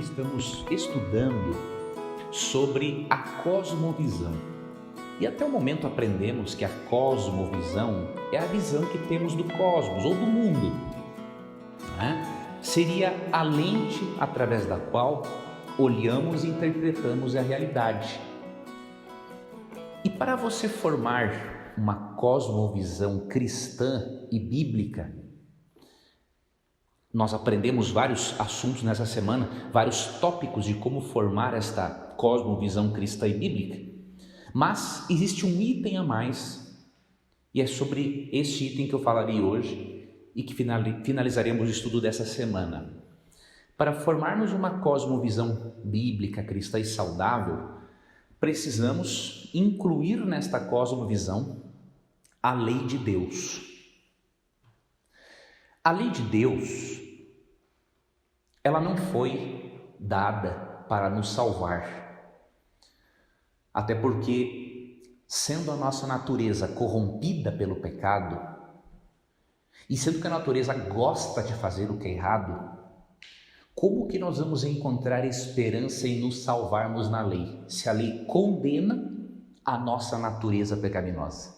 estamos estudando sobre a cosmovisão. E até o momento aprendemos que a cosmovisão é a visão que temos do cosmos ou do mundo, né? Seria a lente através da qual olhamos e interpretamos a realidade. E para você formar uma cosmovisão cristã e bíblica, nós aprendemos vários assuntos nessa semana, vários tópicos de como formar esta cosmovisão cristã e bíblica. Mas existe um item a mais, e é sobre este item que eu falarei hoje e que finalizaremos o estudo dessa semana. Para formarmos uma cosmovisão bíblica, cristã e saudável, precisamos incluir nesta cosmovisão a lei de Deus. A lei de Deus, ela não foi dada para nos salvar, até porque, sendo a nossa natureza corrompida pelo pecado, e sendo que a natureza gosta de fazer o que é errado, como que nós vamos encontrar esperança em nos salvarmos na lei, se a lei condena a nossa natureza pecaminosa?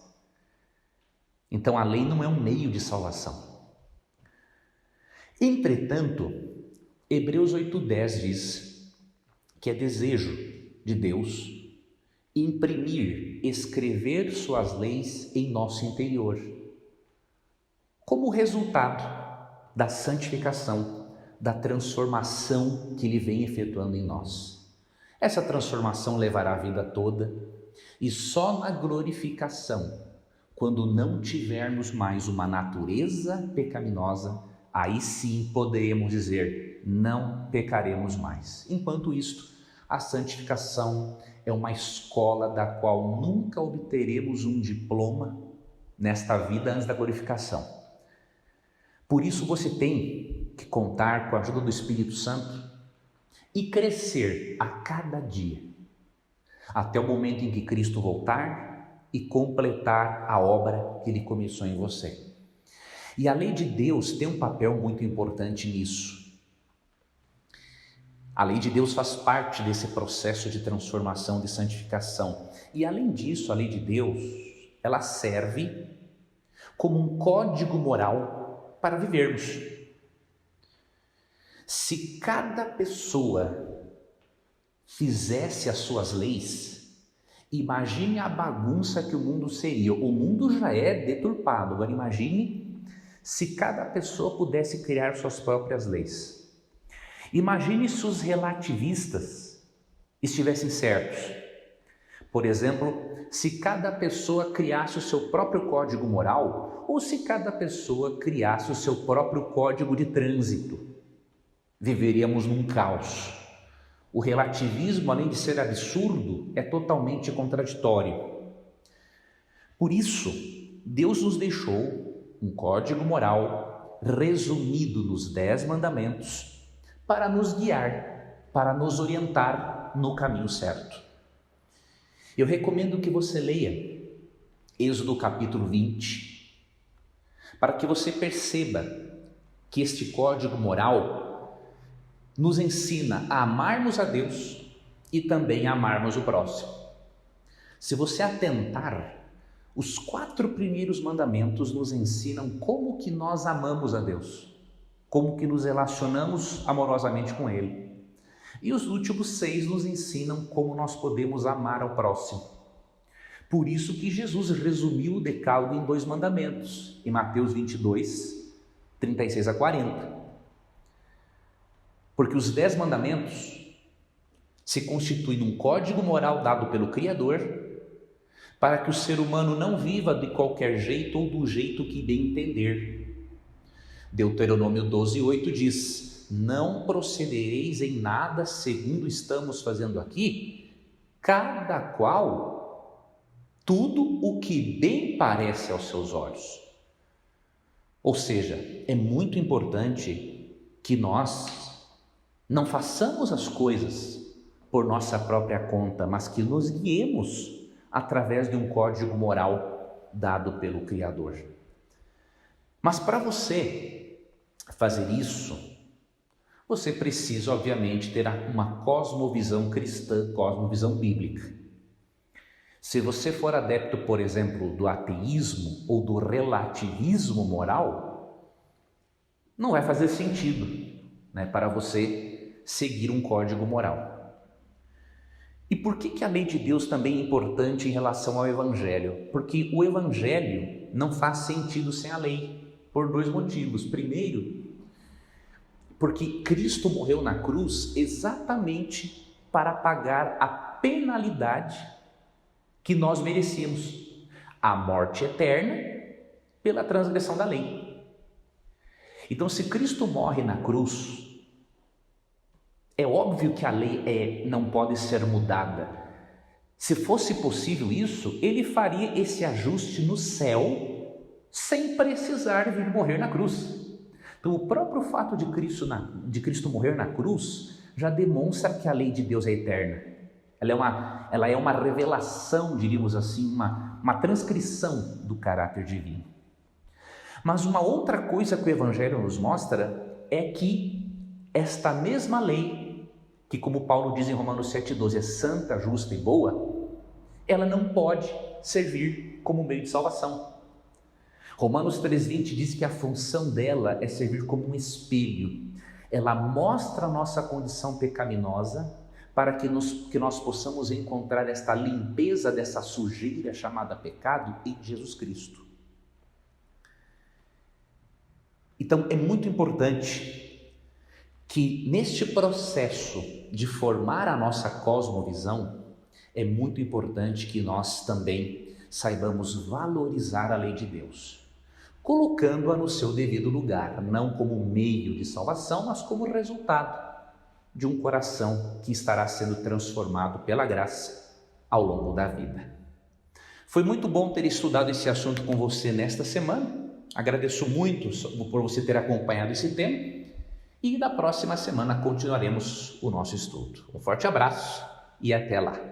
Então a lei não é um meio de salvação. Entretanto, Hebreus 8:10 diz que é desejo de Deus escrever suas leis em nosso interior, como resultado da santificação, da transformação que Ele vem efetuando em nós. Essa transformação levará a vida toda e só na glorificação, quando não tivermos mais uma natureza pecaminosa, aí sim poderemos dizer, não pecaremos mais. Enquanto isto, a santificação é uma escola da qual nunca obteremos um diploma nesta vida antes da glorificação. Por isso você tem que contar com a ajuda do Espírito Santo e crescer a cada dia, até o momento em que Cristo voltar e completar a obra que Ele começou em você. E a lei de Deus tem um papel muito importante nisso. A lei de Deus faz parte desse processo de transformação, de santificação. E além disso, a lei de Deus, ela serve como um código moral para vivermos. Se cada pessoa fizesse as suas leis, imagine a bagunça que o mundo seria. O mundo já é deturpado, agora imagine se cada pessoa pudesse criar suas próprias leis. Imagine se os relativistas estivessem certos. Por exemplo, se cada pessoa criasse o seu próprio código moral ou se cada pessoa criasse o seu próprio código de trânsito. Viveríamos num caos. O relativismo, além de ser absurdo, é totalmente contraditório. Por isso, Deus nos deixou um código moral resumido nos 10 mandamentos para nos guiar, para nos orientar no caminho certo. Eu recomendo que você leia Êxodo capítulo 20, para que você perceba que este código moral nos ensina a amarmos a Deus e também a amarmos o próximo. Se você atentar, os 4 primeiros mandamentos nos ensinam como que nós amamos a Deus, como que nos relacionamos amorosamente com Ele. E os últimos 6 nos ensinam como nós podemos amar ao próximo. Por isso que Jesus resumiu o decálogo em 2 mandamentos, em Mateus 22, 36 a 40. Porque os 10 mandamentos se constituem num código moral dado pelo Criador, para que o ser humano não viva de qualquer jeito ou do jeito que bem entender. Deuteronômio 12:8 diz: não procedereis em nada segundo estamos fazendo aqui, cada qual tudo o que bem parece aos seus olhos. Ou seja, é muito importante que nós não façamos as coisas por nossa própria conta, mas que nos guiemos através de um código moral dado pelo Criador. Mas para você fazer isso, você precisa, obviamente, ter uma cosmovisão cristã, cosmovisão bíblica. Se você for adepto, por exemplo, do ateísmo ou do relativismo moral, não vai fazer sentido, né, para você seguir um código moral. E por que a lei de Deus também é importante em relação ao Evangelho? Porque o Evangelho não faz sentido sem a lei, por dois motivos. Primeiro, porque Cristo morreu na cruz exatamente para pagar a penalidade que nós merecíamos, a morte eterna pela transgressão da lei. Então, se Cristo morre na cruz, é óbvio que a lei não pode ser mudada. Se fosse possível isso, ele faria esse ajuste no céu sem precisar vir morrer na cruz. Então, o próprio fato de Cristo morrer na cruz já demonstra que a lei de Deus é eterna. Ela é uma revelação, diríamos assim, uma transcrição do caráter divino. Mas uma outra coisa que o Evangelho nos mostra é que esta mesma lei, que como Paulo diz em Romanos 7,12, é santa, justa e boa, ela não pode servir como meio de salvação. Romanos 3,20 diz que a função dela é servir como um espelho. Ela mostra a nossa condição pecaminosa para que nós possamos encontrar esta limpeza dessa sujeira chamada pecado em Jesus Cristo. Então é muito importante que neste processo de formar a nossa cosmovisão, é muito importante que nós também saibamos valorizar a lei de Deus, colocando-a no seu devido lugar, não como meio de salvação, mas como resultado de um coração que estará sendo transformado pela graça ao longo da vida. Foi muito bom ter estudado esse assunto com você nesta semana. Agradeço muito por você ter acompanhado esse tema e na próxima semana continuaremos o nosso estudo. Um forte abraço e até lá!